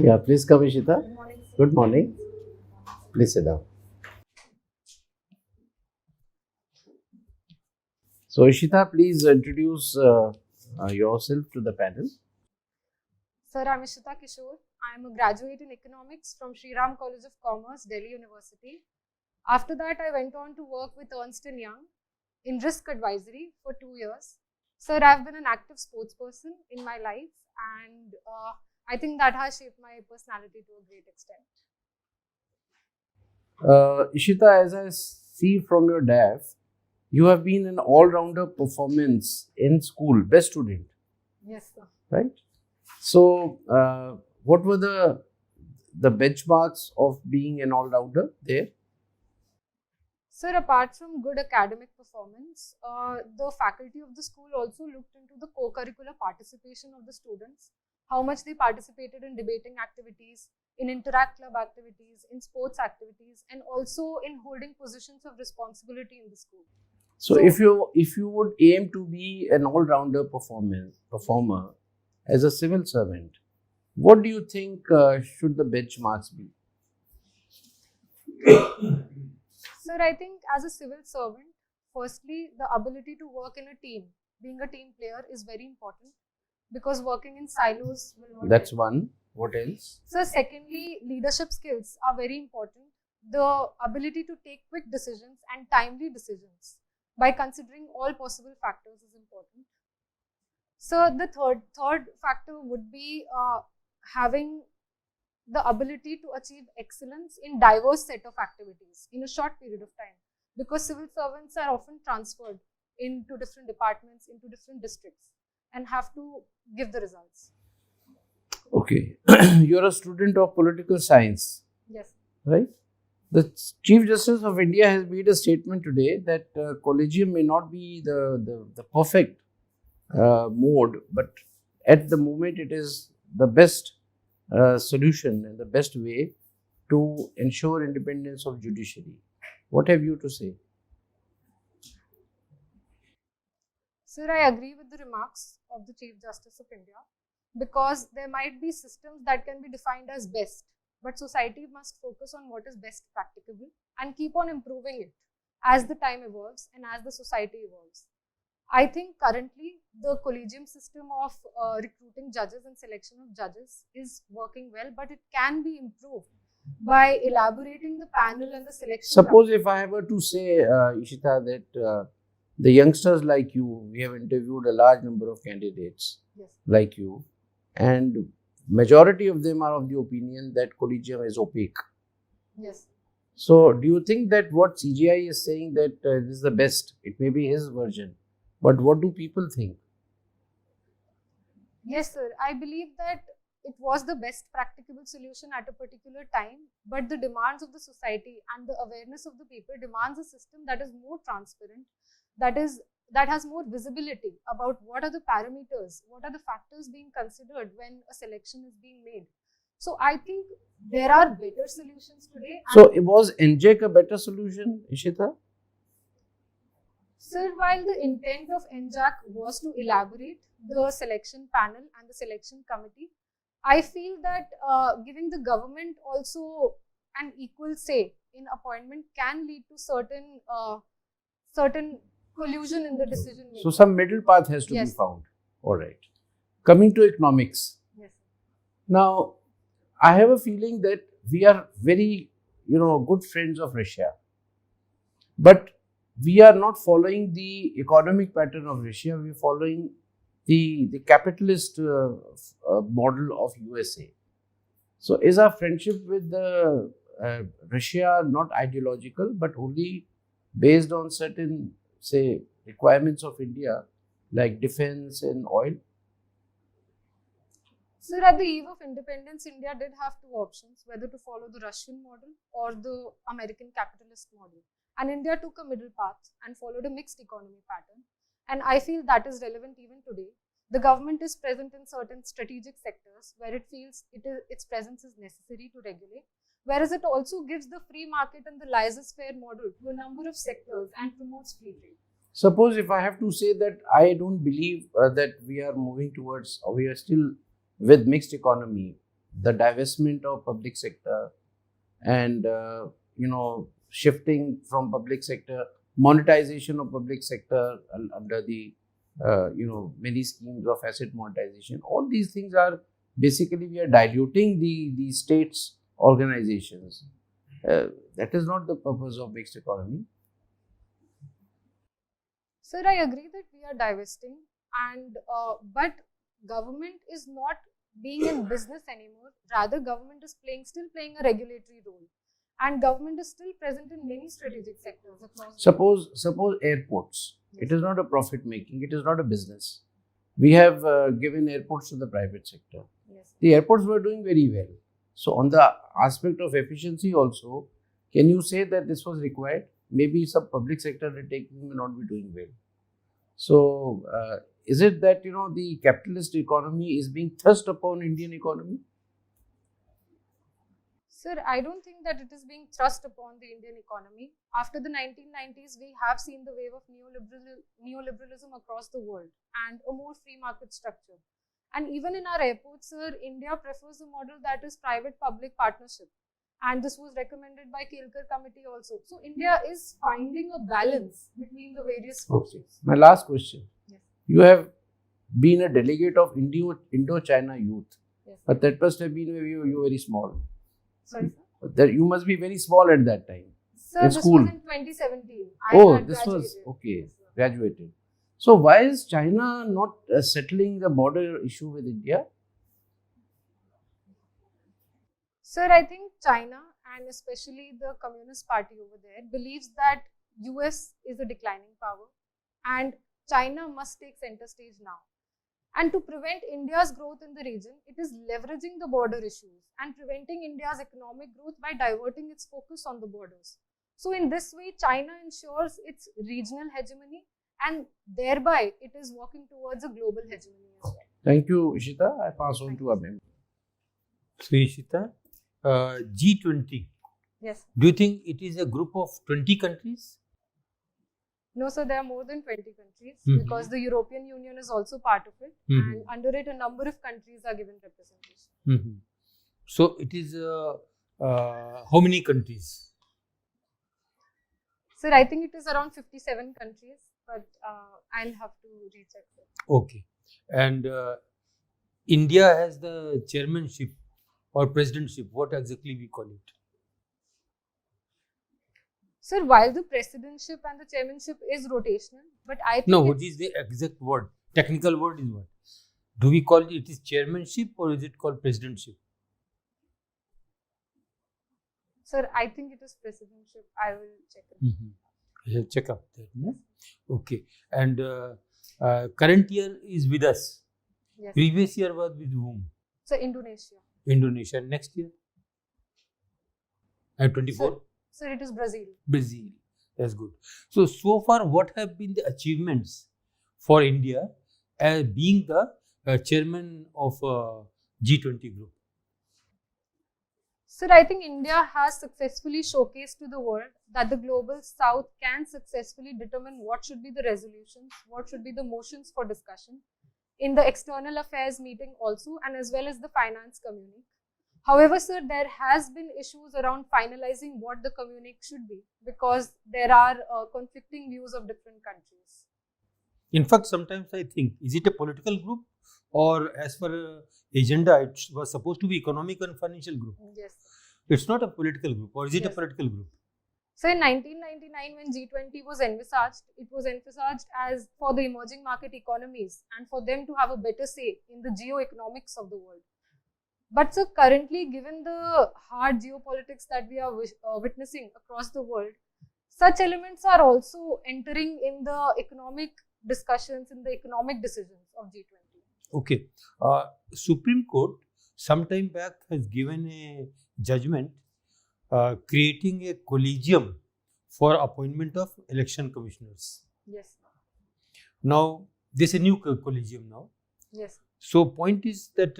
Yeah, please come, Ishita. Good morning, sir. Good morning. Please sit down. So, Ishita, please introduce yourself to the panel. Sir, I'm Ishita Kishore. I'm a graduate in economics from Sri Ram College of Commerce, Delhi University. After that, I went on to work with Ernst& Young in risk advisory for 2 years. Sir, I've been an active sports person in my life, and I think that has shaped my personality to a great extent. Ishita, as I see from your DAF, you have been an all-rounder performance in school, best student, Yes, sir. right? So, what were the benchmarks of being an all-rounder there? Sir, apart from good academic performance, the faculty of the school also looked into the co-curricular participation of the students, how much they participated in debating activities, in interact club activities, in sports activities, and also in holding positions of responsibility in the school. So, if you would aim to be an all-rounder performer as a civil servant, what do you think should the benchmarks be? Sir, I think as a civil servant, firstly, the ability to work in a team, being a team player is very important because working in silos will not That's help. one. What else? So, secondly, leadership skills are very important. The ability to take quick decisions and timely decisions by considering all possible factors is important. So, the third factor would be having the ability to achieve excellence in diverse set of activities in a short period of time, because civil servants are often transferred into different departments, into different districts, and have to give the results. Okay. You're a student of political science, Yes. right? The Chief Justice of India has made a statement today that collegium may not be the perfect mode, but at the moment it is the best solution and the best way to ensure independence of judiciary. What have you to say? Sir, I agree with the remarks of the Chief Justice of India, because there might be systems that can be defined as best, but society must focus on what is best practicable and keep on improving it as the time evolves and as the society evolves. I think currently the collegium system of recruiting judges and selection of judges is working well, but it can be improved by elaborating the panel and the selection. Suppose if I were to say, Ishita, that the youngsters like you, we have interviewed a large number of candidates Yes. like you, and majority of them are of the opinion that collegium is opaque. Yes. So, do you think that what CGI is saying that this is the best? It may be his version, but what do people think? Yes, sir. I believe that it was the best practicable solution at a particular time, but the demands of the society and the awareness of the people demands a system that is more transparent, that has more visibility about what are the parameters, what are the factors being considered when a selection is being made. So I think there are better solutions today. So, was NJEC a better solution, Ishita? Sir, while the intent of NJAC was to elaborate the selection panel and the selection committee, I feel that giving the government also an equal say in appointment can lead to certain collusion in the decision making. So, some middle path has to be Yes. found. All right. Coming to economics. Yes. Now, I have a feeling that we are very, good friends of Russia. But we are not following the economic pattern of Russia. We are following the capitalist model of USA. So, is our friendship with the Russia not ideological, but only based on certain, say, requirements of India, like defense and oil? Sir, at the eve of independence, India did have two options, whether to follow the Russian model or the American capitalist model. And India took a middle path and followed a mixed economy pattern. And I feel that is relevant even today. The government is present in certain strategic sectors where it feels its presence is necessary to regulate, whereas it also gives the free market and the laissez-faire model to a number of sectors and promotes free trade. Suppose if I have to say that I don't believe that we are moving towards, or we are still with mixed economy, the divestment of public sector and shifting from public sector, monetization of public sector under the many schemes of asset monetization. All these things are basically we are diluting the state's organizations. That is not the purpose of mixed economy. Sir, I agree that we are divesting, and but government is not being in business anymore. Rather, government is still playing a regulatory role, and government is still present in many strategic sectors across. Suppose airports. Yes. It is not a profit making. It is not a business. We have given airports to the private sector. Yes. The airports were doing very well. So on the aspect of efficiency also, can you say that this was required? Maybe some public sector undertaking may not be doing well. So is it that the capitalist economy is being thrust upon Indian economy? Sir, I don't think that it is being thrust upon the Indian economy. After the 1990s, we have seen the wave of neoliberalism across the world and a more free market structure. And even in our airports, sir, India prefers a model that is private-public partnership. And this was recommended by Kelkar committee also. So India is finding a balance between the various forces. Okay. My last question. Yes. You have been a delegate of Indo-China youth. Yes. But that must have been you were very small. Sorry, sir? That you must be very small at that time. Sir, this school. was in 2017. This was okay. Graduated. So why is China not settling the border issue with India? Sir, I think China and especially the Communist Party over there believes that US is a declining power and China must take center stage now. And to prevent India's growth in the region, it is leveraging the border issues and preventing India's economic growth by diverting its focus on the borders. So in this way, China ensures its regional hegemony and thereby it is walking towards a global hegemony as well. Thank you, Ishita. I pass on to Abhim. So, Ishita, G20. Yes. Do you think it is a group of 20 countries? No, sir, there are more than 20 countries because the European Union is also part of it and under it a number of countries are given representation. So, it is how many countries? Sir, I think it is around 57 countries, but I'll have to recheck it. Okay. And India has the chairmanship or presidentship. What exactly we call it? Sir, while the presidentship and the chairmanship is rotational, but I think no, what is the exact word? Technical word is what? Do we call it is chairmanship or is it called presidentship? Sir, I think it is presidentship. I will check it. I'll check up that. No? Okay. And current year is with us. Yes. Previous year was with whom? So, Indonesia. Indonesia. Next year? At 24? Sir, it is Brazil. Brazil. That's good. So far, what have been the achievements for India as being the chairman of G20 group? Sir, I think India has successfully showcased to the world that the global south can successfully determine what should be the resolutions, what should be the motions for discussion in the external affairs meeting also and as well as the finance community. However, sir, there has been issues around finalizing what the communique should be because there are conflicting views of different countries. In fact, sometimes I think, is it a political group or as per agenda, it was supposed to be economic and financial group? Yes. It's not a political group or is it a political group? So in 1999 when G20 was envisaged, it was envisaged as for the emerging market economies and for them to have a better say in the geo-economics of the world. But so currently, given the hard geopolitics that we are witnessing across the world, such elements are also entering in the economic discussions, in the economic decisions of G20. Okay. Supreme Court sometime back has given a judgment creating a collegium for appointment of election commissioners. Yes. Now, there's a new collegium now. Yes. So, point is that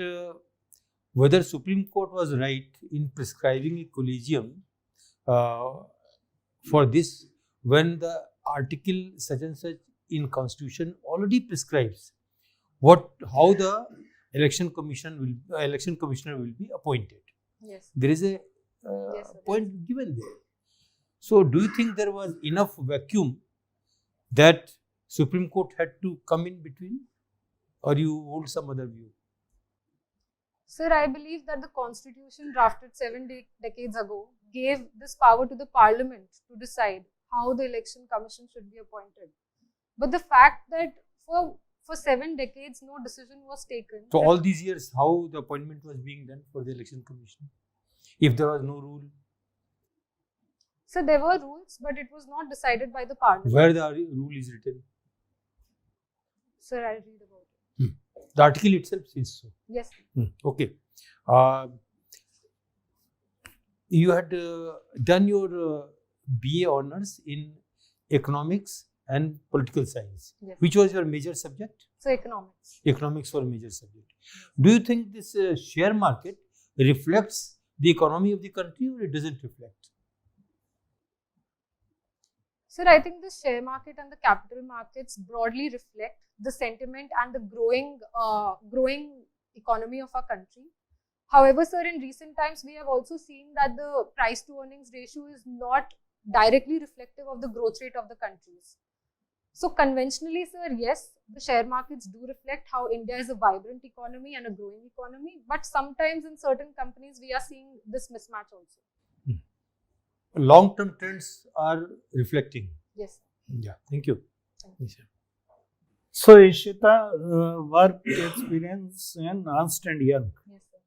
whether Supreme Court was right in prescribing a collegium for this when the article such and such in Constitution already prescribes how the election commissioner will be appointed. Yes. There is a Yes, sir. point given there. So, do you think there was enough vacuum that Supreme Court had to come in between, or you hold some other view? Sir, I believe that the constitution drafted 7 decades ago gave this power to the parliament to decide how the election commission should be appointed. But the fact that for 7 decades no decision was taken. So, all these years, how the appointment was being done for the election commission? If there was no rule, So there were rules, but it was not decided by the parliament. where the rule is written? Sir, I'll read about it. The article itself says so. Yes. Okay. You had done your BA honors in economics and political science. Yes. Which was your major subject? So economics. Economics was a major subject. Do you think this share market reflects the economy of the country, or it doesn't reflect? Sir, I think the share market and the capital markets broadly reflect the sentiment and the growing economy of our country. However, sir, in recent times, we have also seen that the price to earnings ratio is not directly reflective of the growth rate of the countries. So conventionally, sir, yes, the share markets do reflect how India is a vibrant economy and a growing economy. But sometimes in certain companies, we are seeing this mismatch also. Long-term trends are reflecting. Yes. Yeah, thank you. Thank you. Yes, sir. So, Ishita, work experience in Ernst and Young Yes, sir.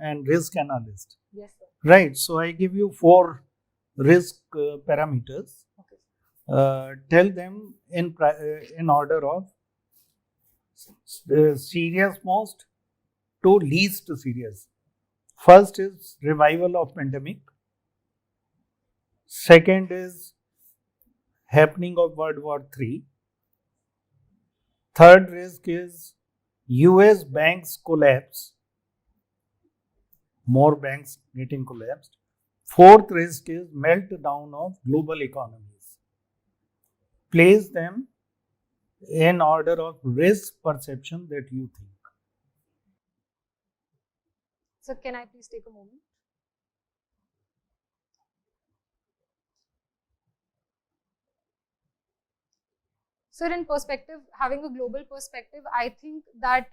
and risk analyst. Yes, sir. Right. So, I give you 4 risk parameters. Okay. Tell them in order of serious most to least serious. First is revival of pandemic. Second is happening of World War III. Third risk is US banks collapse. More banks getting collapsed. Fourth risk is meltdown of global economies. Place them in order of risk perception that you think. So can I please take a moment? So in perspective, having a global perspective, I think that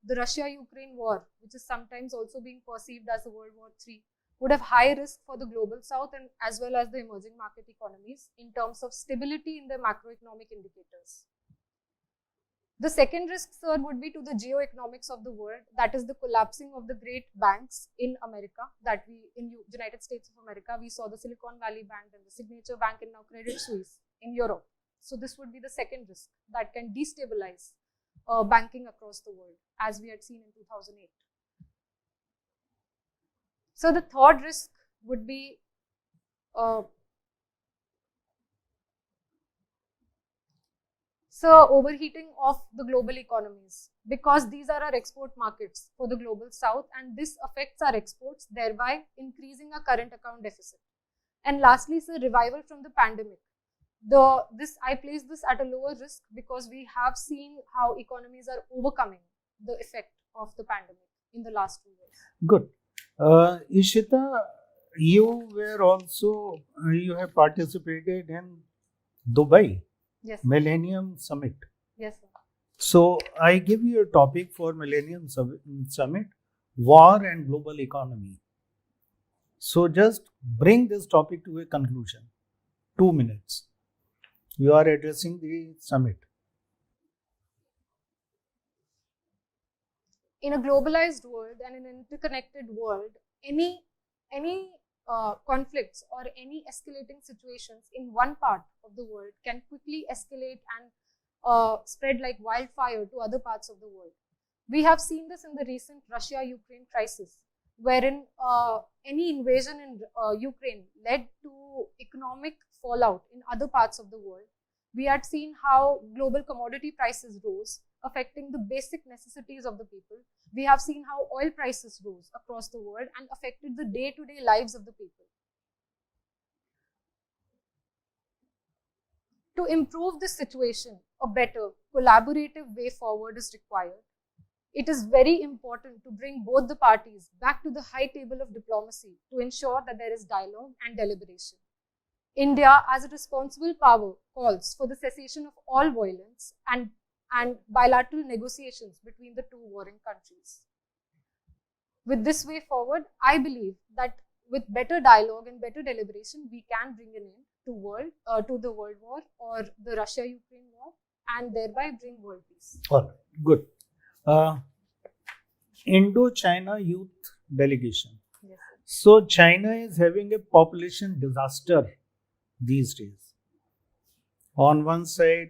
the Russia-Ukraine war, which is sometimes also being perceived as a World War III, would have high risk for the global south and as well as the emerging market economies in terms of stability in their macroeconomic indicators. The second risk, sir, would be to the geoeconomics of the world, that is the collapsing of the great banks in America, that in United States of America, we saw the Silicon Valley Bank and the Signature Bank and now Credit Suisse in Europe. So this would be the second risk that can destabilize banking across the world, as we had seen in 2008. So the third risk would be overheating of the global economies, because these are our export markets for the global south, and this affects our exports, thereby increasing our current account deficit. And lastly, sir, revival from the pandemic. I place this at a lower risk because we have seen how economies are overcoming the effect of the pandemic in the last 2 years. Good. Ishita, you have participated in Dubai Yes. Millennium Summit. Yes, sir. So I give you a topic for Millennium Summit, war and global economy. So just bring this topic to a conclusion. 2 minutes. You are addressing the summit. In a globalized world and in an interconnected world, any conflicts or any escalating situations in one part of the world can quickly escalate and spread like wildfire to other parts of the world. We have seen this in the recent Russia-Ukraine crisis, wherein any invasion in Ukraine led to economic fallout in other parts of the world. We had seen how global commodity prices rose, affecting the basic necessities of the people. We have seen how oil prices rose across the world and affected the day-to-day lives of the people. To improve this situation, a better collaborative way forward is required. it is very important to bring both the parties back to the high table of diplomacy to ensure that there is dialogue and deliberation. India, as a responsible power, calls for the cessation of all violence and bilateral negotiations between the two warring countries. With this way forward, I believe that with better dialogue and better deliberation, we can bring an end to the World War or the Russia-Ukraine war, and thereby bring world peace. All right, good. Indo-China Youth Delegation. Yes. So China is having a population disaster these days. On one side,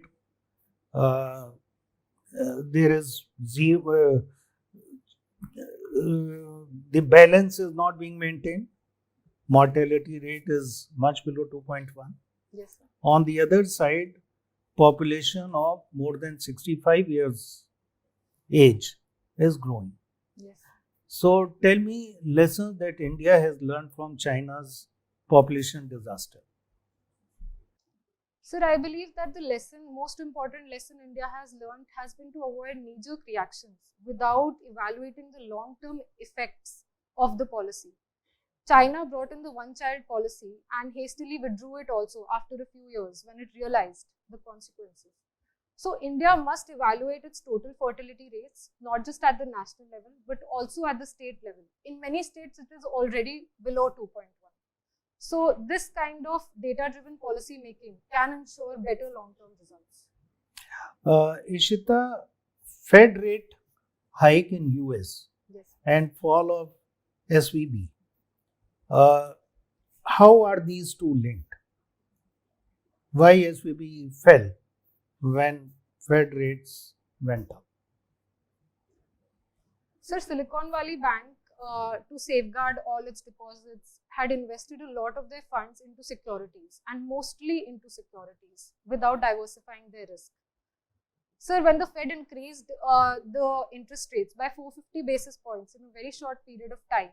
there is zero, the balance is not being maintained. Mortality rate is much below 2.1. Yes, sir. On the other side, population of more than 65 years age is growing. Yes. So tell me lessons that India has learned from China's population disaster. Sir, I believe that the most important lesson India has learned has been to avoid knee-jerk reactions without evaluating the long-term effects of the policy. China brought in the one-child policy and hastily withdrew it also after a few years when it realized the consequences. So India must evaluate its total fertility rates, not just at the national level, but also at the state level. In many states, it is already below 2.1. So this kind of data-driven policy making can ensure better long-term results. Ishita, Fed rate hike in US Yes. and fall of SVB. How are these two linked? Why SVB fell when Fed rates went up? Sir, Silicon Valley Bank, to safeguard all its deposits, had invested a lot of their funds into securities and mostly into securities without diversifying their risk. Sir, when the Fed increased the interest rates by 450 basis points in a very short period of time,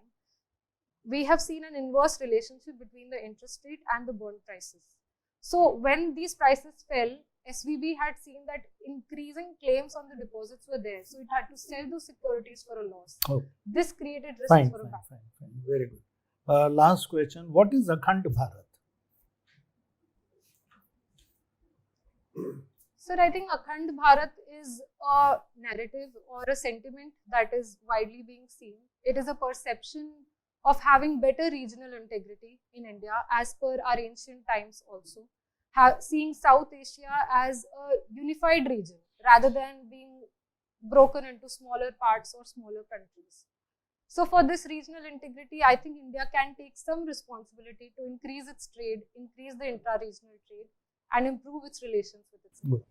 we have seen an inverse relationship between the interest rate and the bond prices. So when these prices fell, SVB had seen that increasing claims on the deposits were there. So it had to sell those securities for a loss. Oh. This created risks Fine. for a bank. Very good. Last question. What is Akhand Bharat? Sir, I think Akhand Bharat is a narrative or a sentiment that is widely being seen. It is a perception of having better regional integrity in India as per our ancient times also. Seeing South Asia as a unified region rather than being broken into smaller parts or smaller countries. So for this regional integrity, I think India can take some responsibility to increase its trade, increase the intra-regional trade, and improve its relations with its neighbors.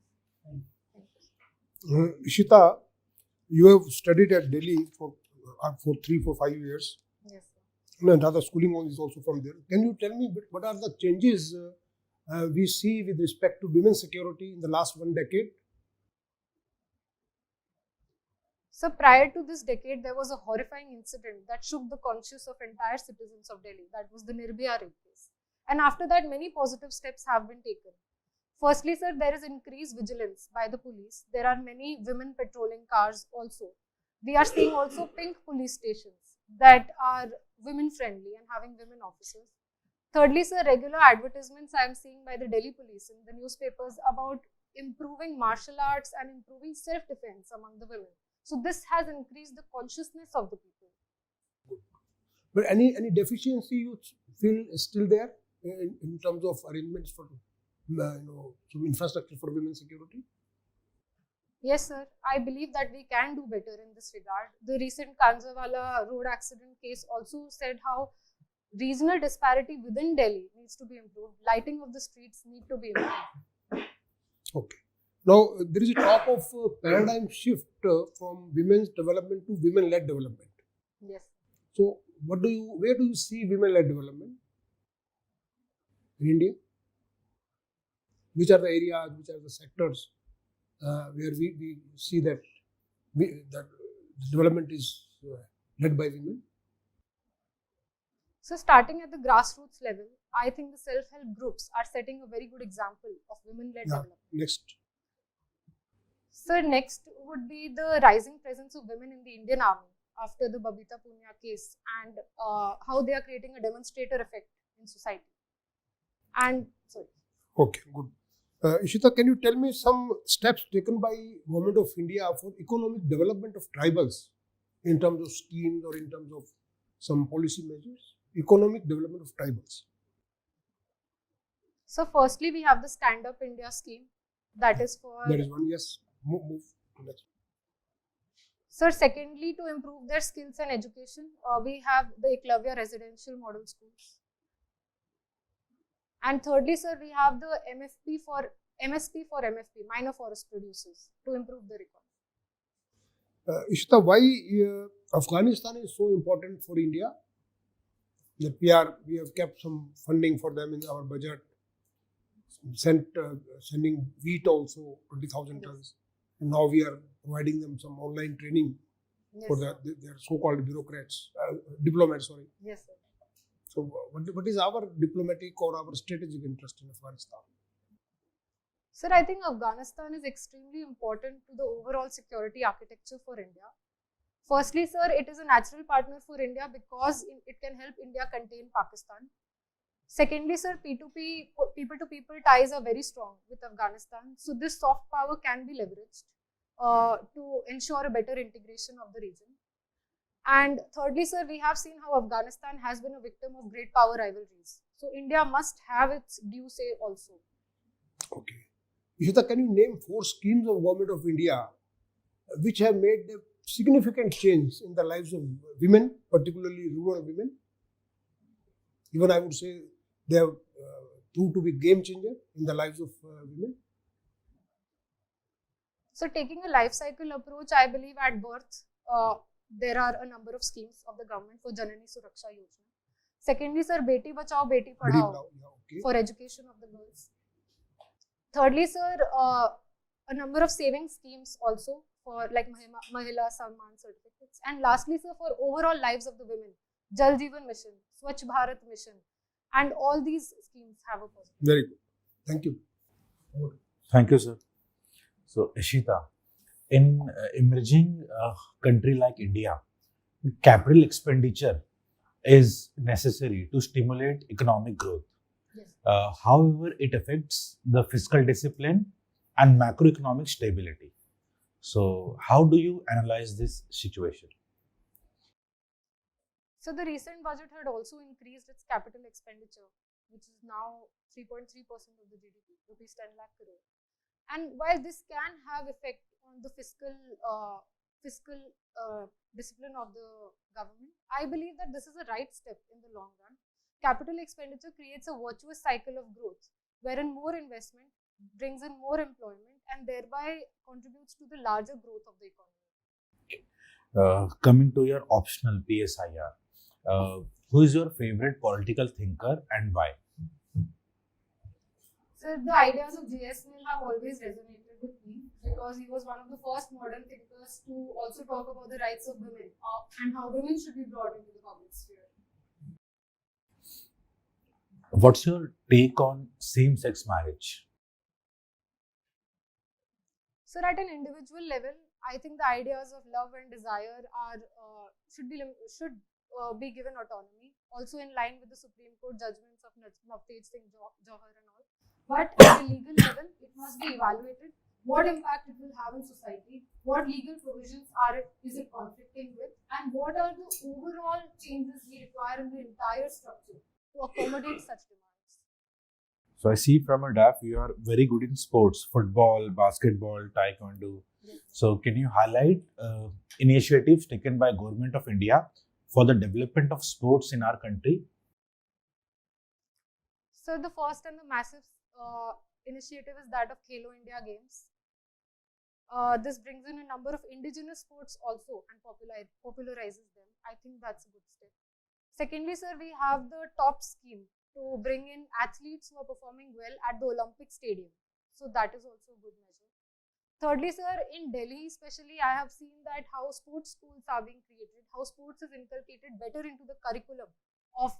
Ishita, you have studied at Delhi for 3, 4, 5 years. Yes, sir. And other schooling is also from there. Can you tell me what are the changes we see with respect to women's security in the last 1 decade? So prior to this decade, there was a horrifying incident that shook the conscience of entire citizens of Delhi. That was the Nirbhaya rape case. And after that, many positive steps have been taken. Firstly, sir, there is increased vigilance by the police. There are many women patrolling cars also. We are seeing also pink police stations that are women-friendly and having women officers. Thirdly, sir, regular advertisements I am seeing by the Delhi police in the newspapers about improving martial arts and improving self-defense among the women. So this has increased the consciousness of the people. But any deficiency you feel is still there in terms of arrangements for some infrastructure for women's security? Yes, sir. I believe that we can do better in this regard. The recent Kanjawala road accident case also said how regional disparity within Delhi needs to be improved. Lighting of the streets need to be improved. Okay. Now, there is a talk of paradigm shift from women's development to women-led development. Yes. So, where do you see women-led development in India? Which are the areas, which are the sectors where we see that that development is led by women? So starting at the grassroots level, I think the self-help groups are setting a very good example of women-led development. Next. So next would be the rising presence of women in the Indian Army after the Babita Punia case, and how they are creating a demonstrator effect in society. And sorry. Okay, good. Ishita, can you tell me some steps taken by Government of India for economic development of tribals in terms of schemes or in terms of some policy measures? Economic development of tribals. So firstly, we have the Stand Up India scheme, that is for. That is one. Yes. Move to next. Sir, secondly, to improve their skills and education, we have the Eklavya residential model schools. And thirdly, sir, we have the MSP for MFP, minor forest producers, to improve the economy. Ishita, why Afghanistan is so important for India? That we have kept some funding for them in our budget. Sending wheat also 20,000 tons. And now we are providing them some online training for their so-called diplomats. Sorry. Yes, sir. So, what is our diplomatic or our strategic interest in Afghanistan? Sir, I think Afghanistan is extremely important to the overall security architecture for India. Firstly, sir, it is a natural partner for India because it can help India contain Pakistan. Secondly, sir, P2P, people-to-people ties are very strong with Afghanistan. So this soft power can be leveraged to ensure a better integration of the region. And thirdly, sir, we have seen how Afghanistan has been a victim of great power rivalries. So India must have its due say also. Okay. Ishita, can you name 4 schemes of Government of India which have made a significant change in the lives of women, particularly rural women? Even I would say they have proved to be game changer in the lives of women. So taking a life cycle approach, I believe at birth, there are a number of schemes of the government for Janani Suraksha Yojana. Secondly, sir, Beti Bachao, Beti Padhao for education of the girls. Thirdly, sir, a number of saving schemes also for like Mahila Samman certificates. And lastly, sir, for overall lives of the women, Jal Jeevan Mission, Swachh Bharat Mission, and all these schemes have a positive. Very good. Thank you. Thank you, sir. So, Ishita, in emerging country like India, capital expenditure is necessary to stimulate economic growth. Yes. However, it affects the fiscal discipline and macroeconomic stability. So, how do you analyze this situation? So the recent budget had also increased its capital expenditure, which is now 3.3% of the GDP, rupees 10 lakh crore. And while this can have effect on the fiscal discipline of the government, I believe that this is a right step in the long run. Capital expenditure creates a virtuous cycle of growth, wherein more investment brings in more employment and thereby contributes to the larger growth of the economy. Coming to your optional PSIR, who is your favorite political thinker and why? So the ideas of J.S. Mill have always resonated with me because he was one of the first modern thinkers to also talk about the rights of women and how women should be brought into the public sphere. What's your take on same-sex marriage? So at an individual level, I think the ideas of love and desire should be given autonomy, also in line with the Supreme Court judgments of Navtej Singh Johar and all. But at a legal level, it must be evaluated what impact it will have in society, what legal provisions is it conflicting with, and what are the overall changes we require in the entire structure to accommodate such demands. So I see from a DAF you are very good in sports, football, basketball, taekwondo. Yes. So can you highlight initiatives taken by Government of India for the development of sports in our country? So the first and the massive initiative is that of Khelo India Games. This brings in a number of indigenous sports also and popularizes them. I think that's a good step. Secondly, sir, we have the top scheme to bring in athletes who are performing well at the Olympic Stadium. So that is also a good measure. Thirdly, sir, in Delhi especially, I have seen that how sports schools are being created, how sports is inculcated better into the curriculum of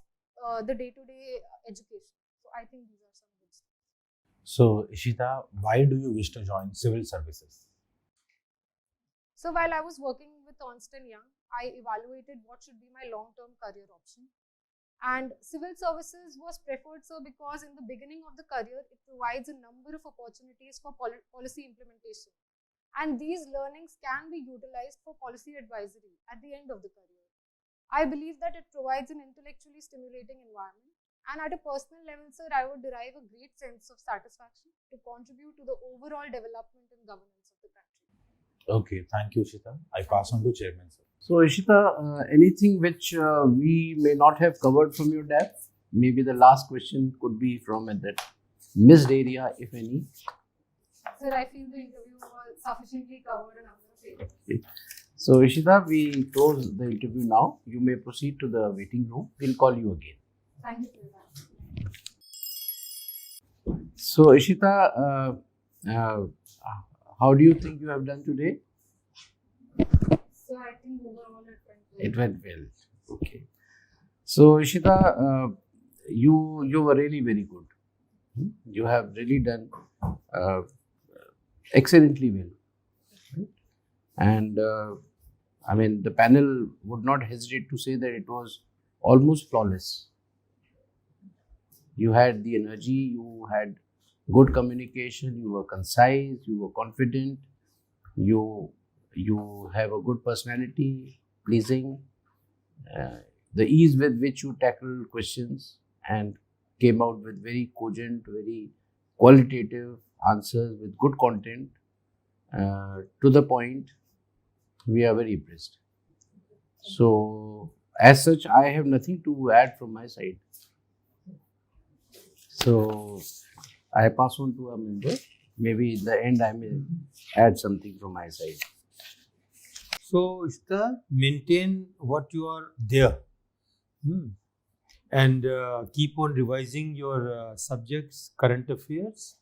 the day-to-day education. So I think these are some good steps. So Ishita, why do you wish to join civil services? So while I was working with Ernst & Young, I evaluated what should be my long-term career option. And civil services was preferred, sir, because in the beginning of the career, it provides a number of opportunities for policy implementation. And these learnings can be utilized for policy advisory at the end of the career. I believe that it provides an intellectually stimulating environment. And at a personal level, sir, I would derive a great sense of satisfaction to contribute to the overall development and governance of the country. Okay, thank you, Ishita. I pass on to Chairman, sir. So, Ishita, anything which we may not have covered from your depth? Maybe the last question could be from that missed area, if any. Sir, I feel the interview was sufficiently covered a number of areas. Okay. So, Ishita, we close the interview now. You may proceed to the waiting room. We'll call you again. Thank you for that. So, Ishita, how do you think you have done today? So I think overall It went well. Okay. So, Ishita, you were really very good. You have really done excellently well. Right? And I mean, the panel would not hesitate to say that it was almost flawless. You had the energy, you had good communication, you were concise, you were confident, you have a good personality, pleasing, the ease with which you tackled questions and came out with very cogent, very qualitative answers with good content, to the point. We are very impressed. So, as such, I have nothing to add from my side. So, I pass on to a member. Maybe in the end, I may add something from my side. So, Ishita, maintain what you are there. And keep on revising your subjects, current affairs,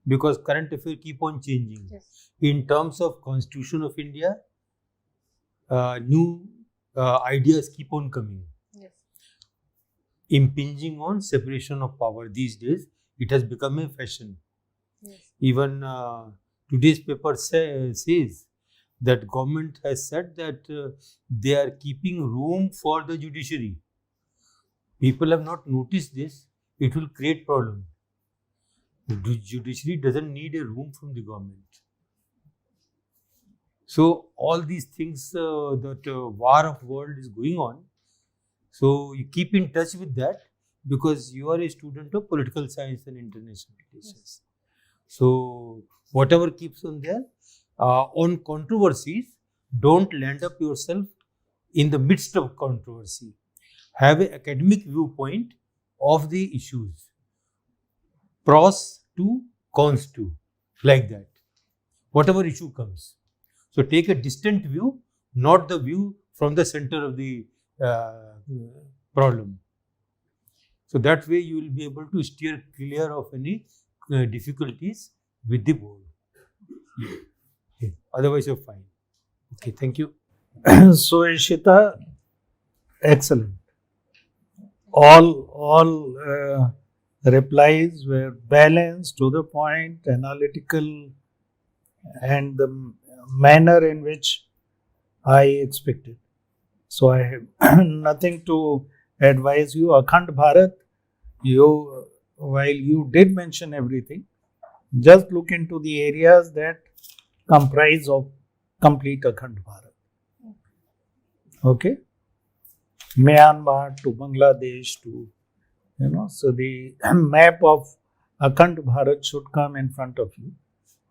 because current affairs keep on changing. Yes. In terms of Constitution of India, new ideas keep on coming. Yes. Impinging on separation of power these days, it has become a fashion. Yes. Even today's paper says that government has said that they are keeping room for the judiciary. People have not noticed this. It will create problem. The judiciary doesn't need a room from the government. So all these things that war of world is going on. So you keep in touch with that because you are a student of political science and international relations. So whatever keeps on there, on controversies, don't land up yourself in the midst of controversy. Have an academic viewpoint of the issues. Pros to, cons to, like that. Whatever issue comes. So take a distant view, not the view from the center of the problem. So that way you will be able to steer clear of any difficulties with the board. Okay. Otherwise you're fine. Okay, thank you. So, Ishita, excellent. All replies were balanced, to the point, analytical, and the manner in which I expected. So I have nothing to advise you. Akhand Bharat, while you did mention everything, just look into the areas that comprise of complete Akhand Bharat. Okay? Myanmar to Bangladesh to, so the map of Akhand Bharat should come in front of you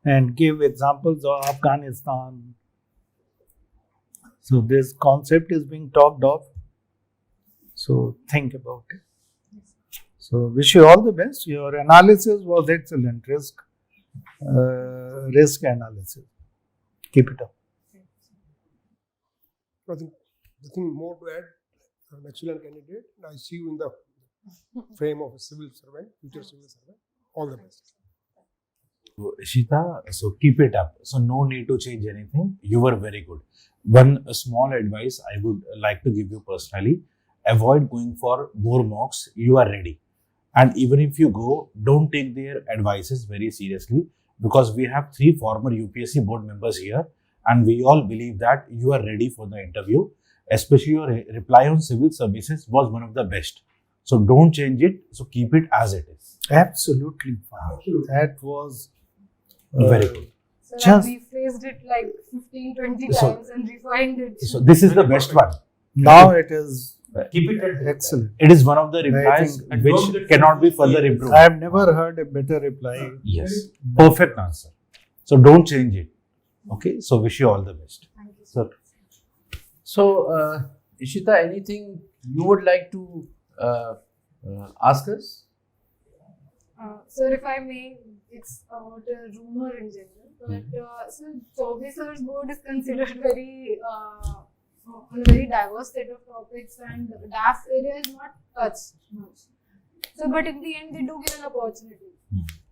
and give examples of Afghanistan. So this concept is being talked of. So think about it. So wish you all the best. Your analysis was excellent. Risk analysis. Keep it up. Nothing more to add. You're an excellent candidate. I see you in the frame of a civil servant, future civil servant. All the best. Ishita, so keep it up. So no need to change anything. You were very good. One small advice I would like to give you personally: avoid going for more mocks. You are ready, and even if you go, don't take their advices very seriously, because we have 3 former UPSC board members here, and we all believe that you are ready for the interview. Especially your reply on civil services was one of the best. So don't change it. So keep it as it is. Absolutely fine. Absolutely. That was Very good. So Just- I rephrased it like 15, 20 So- times and refined it. So this is the best one. Now it is Keep it at excellent. It is one of the replies think- And don't which get cannot be further confused. improved. I have never heard a better reply. Yes, perfect answer. So don't change it. Okay, so wish you all the best. Thank you. So So, Ishita, anything you would like to ask us? So if I may, it's about a rumor in general. But so Chaubey sir's board is considered very on a very diverse set of topics, and the DAF area is not touched much. So, but in the end, they do give an opportunity.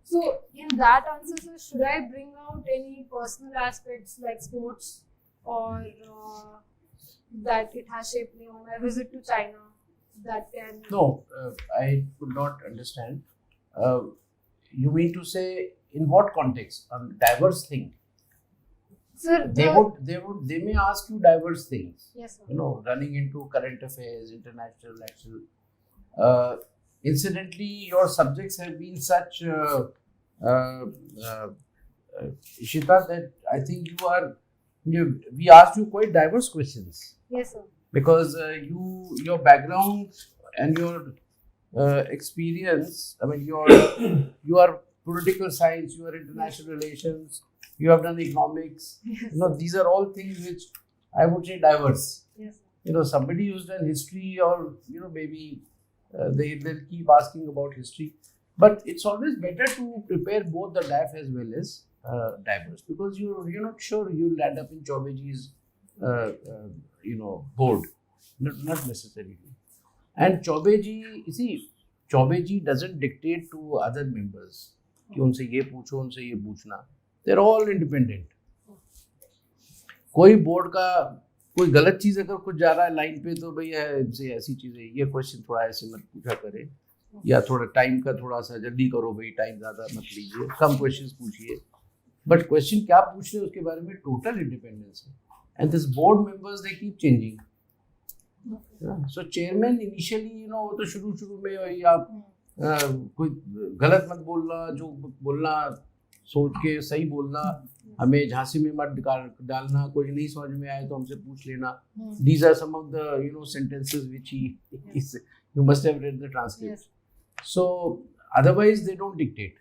So, in that answer, sir, should I bring out any personal aspects like sports or that it has shaped me on my visit to China? That can No, I could not understand. You mean to say in what context? A diverse thing. Sir, They may ask you diverse things. yes, sir. You know, running into current affairs, international, national. Incidentally, your subjects have been such, Ishita, that I think we asked you quite diverse questions Yes, sir. because your background and your experience. I mean, you are political science, you are international relations, you have done economics. Yes, You know, these are all things which I would say diverse. yes, sir. You know, somebody who's done history or, you know, maybe they'll keep asking about history. But it's always better to prepare both the DAF as well as diverse, because you're not sure you'll end up in Chaubeji's, board. Not necessarily. And Chaubeji, you see, Chaubeji doesn't dictate to other members कि उनसे ये पूछो, उनसे ये पूछना. They're all independent. कोई board का कोई गलत चीज अगर कुछ जा रहा है लाइन पे तो भैया इनसे ऐसी चीजें ये क्वेश्चन थोड़ा ऐसे मत पूछा करे, या थोड़ा टाइम का थोड़ा सा जल्दी करो भाई, टाइम ज़्यादा मत लीजिए, कम क्वेश्चंस पूछिए. बट क्वेश्चन क्या पूछ रहे हैं उसके बारे में टोटल इंडिपेंडेंस है. And this board members they keep changing. So chairman initially वो तो शुरू में वही आप कोई गलत मत बोलना, जो बोलना सोच के सही बोलना, हमें झांसी में मत डालना, कोई नहीं समझ में आए तो हमसे पूछ लेना. These are some of the sentences which he you must have read the transcript. Yes. So otherwise they don't dictate.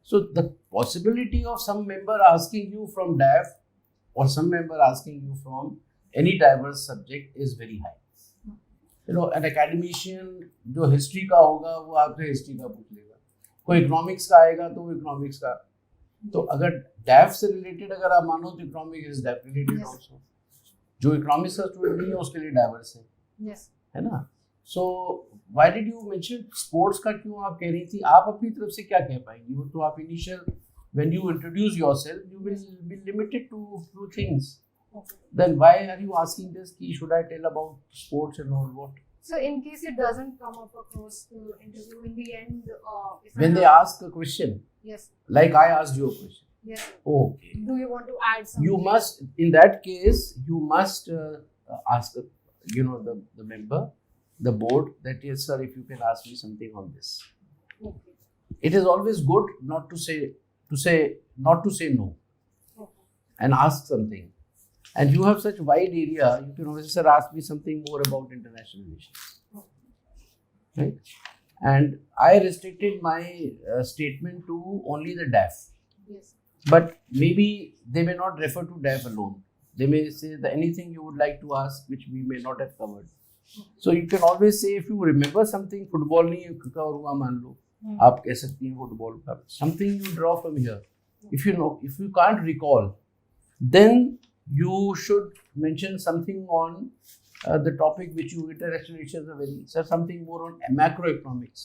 So the possibility of some member asking you from DAF or some member asking you from any diverse subject is very high. An academician जो history का होगा वो आपसे history का पूछ लेगा, कोई economics का आएगा तो वो इकोनॉमिक्स का. तो अगर डैफ से रिलेटेड अगर आप मानो तो इकोनॉमिक्स इज डैफ रिलेटेड आल्सो. जो इकोनॉमिक्स का स्टूडेंट नहीं है उसके लिए डाइवर्स है. Yes. है ना. So why did you mention sports का, क्यों आप कह रही थी? आप अपनी तरफ से क्या कह पाएंगी? वो तो आप initial when you introduce yourself you will be limited to few things. Okay. Then why are you asking this? Should I tell about sports and all what? So in case it doesn't come up across the interview in the end, if When I they have- ask a question, yes, like I asked you a question. yes. Okay. Do you want to add something? You must, in that case, you must ask, the member, the board, that yes, sir, if you can ask me something on this. Okay. It is always good not to say no, Okay. and ask something. And you have such wide area, you can always, sir, ask me something more about international relations. Right? And I restricted my statement to only the DAF. Yes. But maybe they may not refer to DAF alone. They may say that anything you would like to ask which we may not have covered. So you can always say, if you remember something, football नहीं का हुआ मान लो, आप कह सकती हैं football का. Something you draw from here. If you can't recall, then you should mention something on the topic which you international relations are very, so something more on macroeconomics.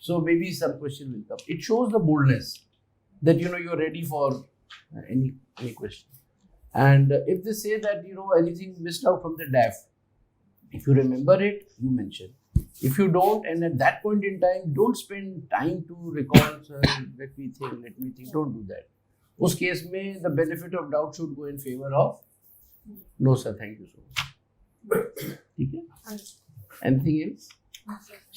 So maybe some question will come. It shows the boldness that you're ready for any question. And if they say that anything missed out from the DAF, if you remember it, you mention. If you don't, and at that point in time, don't spend time to recall, sir, let me think, don't do that. उस case में the benefit of doubt should go in favor of no sir, thank you so much. ठीक है? Anything else?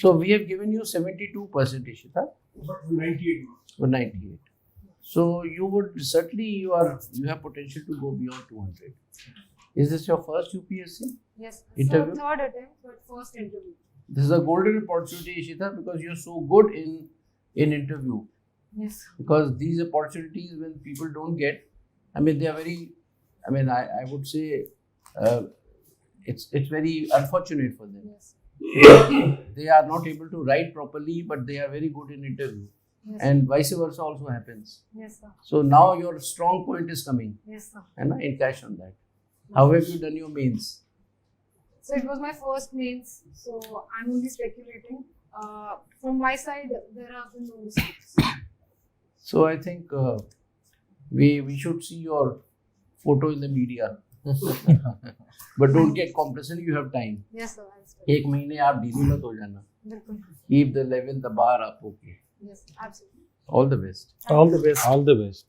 So we have given you 72%, Ishita, But 98 marks. for 98. So you would certainly you have potential to go beyond 200. Is this your first UPSC Yes. interview? So third attempt, but first interview. This is a golden opportunity, Ishita, because you're so good in interview. Yes. Because these opportunities, when people don't get, I mean, they are very, I mean, I would say it's very unfortunate for them. Yes. They are not able to write properly, but they are very good in interview. Yes. And vice versa also happens. Yes, sir. So now your strong point is coming, Yes, sir. and in cash on that. How have you done your mains? So it was my first mains, so I'm only speculating. From my side, there have been no mistakes. So I think we should see your photo in the media. But don't get complacent, you have time. Yes, sir. I'll study. एक महीने आप ढीली मत हो जाना. बिल्कुल. Keep the level, the bar up, okay. Yes, absolutely. All the best. All the best. All the best.